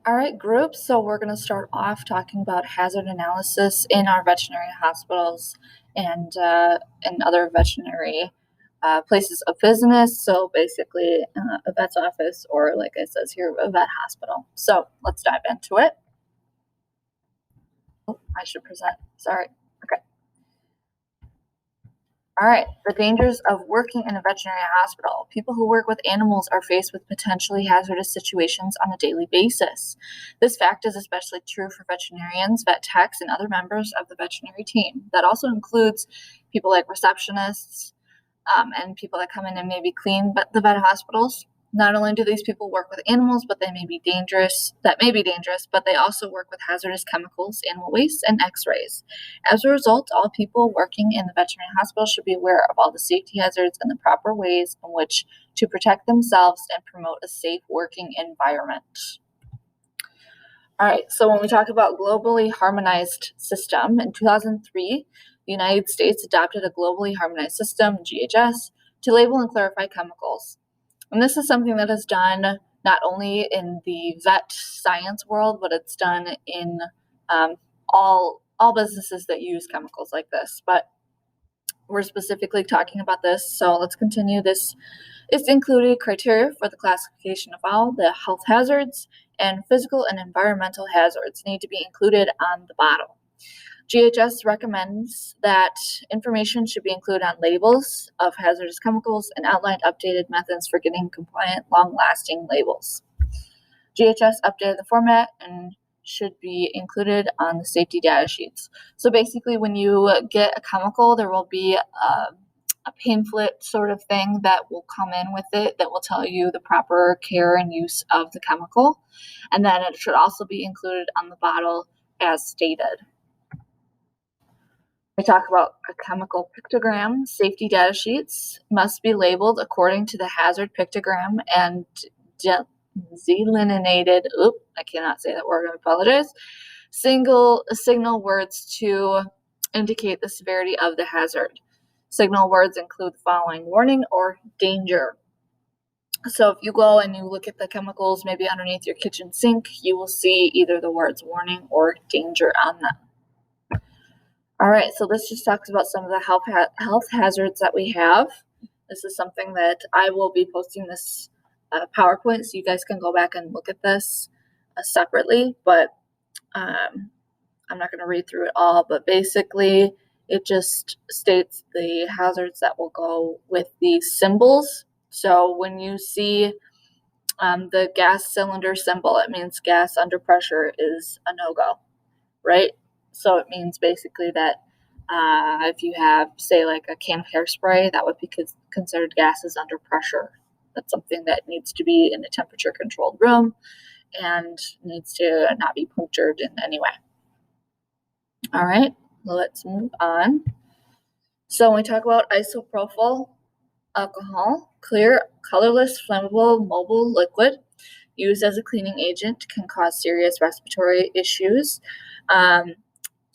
All right, group. So we're going to start off talking about hazard analysis in our veterinary hospitals and other veterinary places of business. So basically, a vet's office, or like it says here, a vet hospital. So let's dive into it. Oh, I should present. Sorry. Okay. All right, the dangers of working in a veterinary hospital. People who work with animals are faced with potentially hazardous situations on a daily basis. This fact is especially true for veterinarians, vet techs, and other members of the veterinary team. That also includes people like receptionists, and people that come in and maybe clean the vet hospitals. Not only do these people work with animals, but they may be dangerous, but they also work with hazardous chemicals, animal waste, and x-rays. As a result, all people working in the veterinary hospital should be aware of all the safety hazards and the proper ways in which to protect themselves and promote a safe working environment. All right, so when we talk about globally harmonized system, in 2003, the United States adopted a globally harmonized system, GHS, to label and clarify chemicals. And this is something that is done not only in the vet science world, but it's done in all businesses that use chemicals like this. But we're specifically talking about this, so let's continue. This is included criteria for the classification of all the health hazards and physical and environmental hazards need to be included on the bottle. GHS recommends that information should be included on labels of hazardous chemicals and outlined updated methods for getting compliant, long-lasting labels. GHS updated the format and should be included on the safety data sheets. So basically, when you get a chemical, there will be a pamphlet sort of thing that will come in with it that will tell you the proper care and use of the chemical. And then it should also be included on the bottle as stated. We talk about a chemical pictogram. Safety data sheets must be labeled according to the hazard pictogram and designated, I cannot say that word, I apologize, signal words to indicate the severity of the hazard. Signal words include the following: warning or danger. So if you go and you look at the chemicals maybe underneath your kitchen sink, you will see either the words warning or danger on them. All right, so this just talks about some of the health hazards that we have. This is something that I will be posting this PowerPoint, so you guys can go back and look at this separately, but I'm not going to read through it all, but basically it just states the hazards that will go with these symbols. So when you see the gas cylinder symbol, it means gas under pressure is a no-go, right? So it means basically that if you have, say, like a can of hairspray, that would be considered gases under pressure. That's something that needs to be in a temperature-controlled room and needs to not be punctured in any way. All right, let's move on. So when we talk about isopropyl alcohol, clear, colorless, flammable, mobile liquid used as a cleaning agent can cause serious respiratory issues.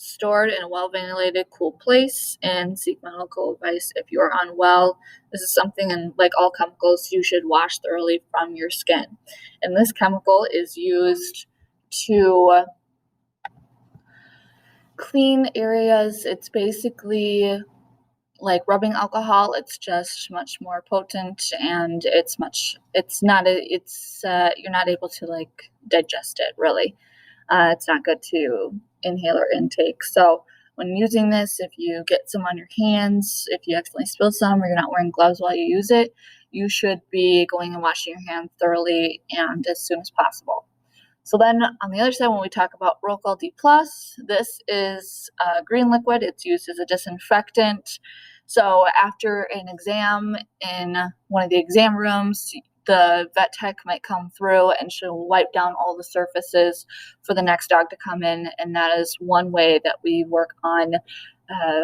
Stored in a well-ventilated, cool place, and seek medical advice if you are unwell. This is something, and like all chemicals, you should wash thoroughly from your skin. And this chemical is used to clean areas. It's basically like rubbing alcohol. It's just much more potent, and you're not able to like digest it really. It's not good to inhale or intake. So when using this, if you get some on your hands, if you accidentally spill some or you're not wearing gloves while you use it, you should be going and washing your hands thoroughly and as soon as possible. So then on the other side, when we talk about Rocol D+, this is a green liquid. It's used as a disinfectant. So after an exam in one of the exam rooms, the vet tech might come through and she'll wipe down all the surfaces for the next dog to come in. And that is one way that we work on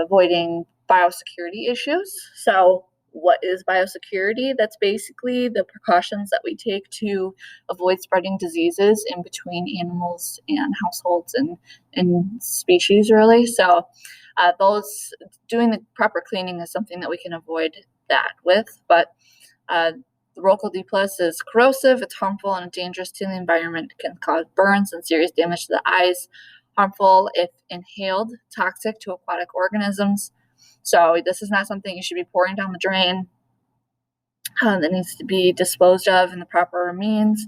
avoiding biosecurity issues. So what is biosecurity? That's basically the precautions that we take to avoid spreading diseases in between animals and households and species, really. So doing the proper cleaning is something that we can avoid that with. But The Rocco D Plus is corrosive, it's harmful and dangerous to the environment. It can cause burns and serious damage to the eyes, harmful if inhaled, toxic to aquatic organisms. So this is not something you should be pouring down the drain. That needs to be disposed of in the proper means.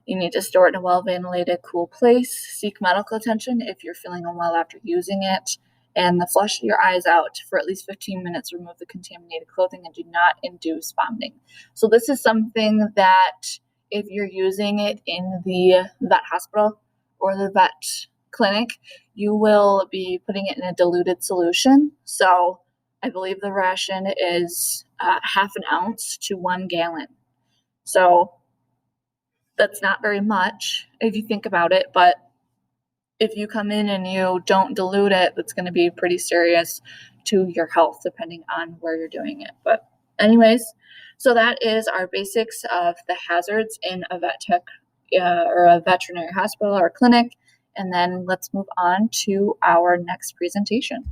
You need to store it in a well-ventilated, cool place. Seek medical attention if you're feeling unwell after using it. And flush your eyes out for at least 15 minutes. Remove the contaminated clothing and do not induce vomiting. So this is something that if you're using it in the vet hospital or the vet clinic, you will be putting it in a diluted solution. So I believe the ration is half an ounce to 1 gallon. So that's not very much if you think about it, but if you come in and you don't dilute it, that's going to be pretty serious to your health, depending on where you're doing it. But anyways, so that is our basics of the hazards in a vet tech or a veterinary hospital or clinic. And then let's move on to our next presentation.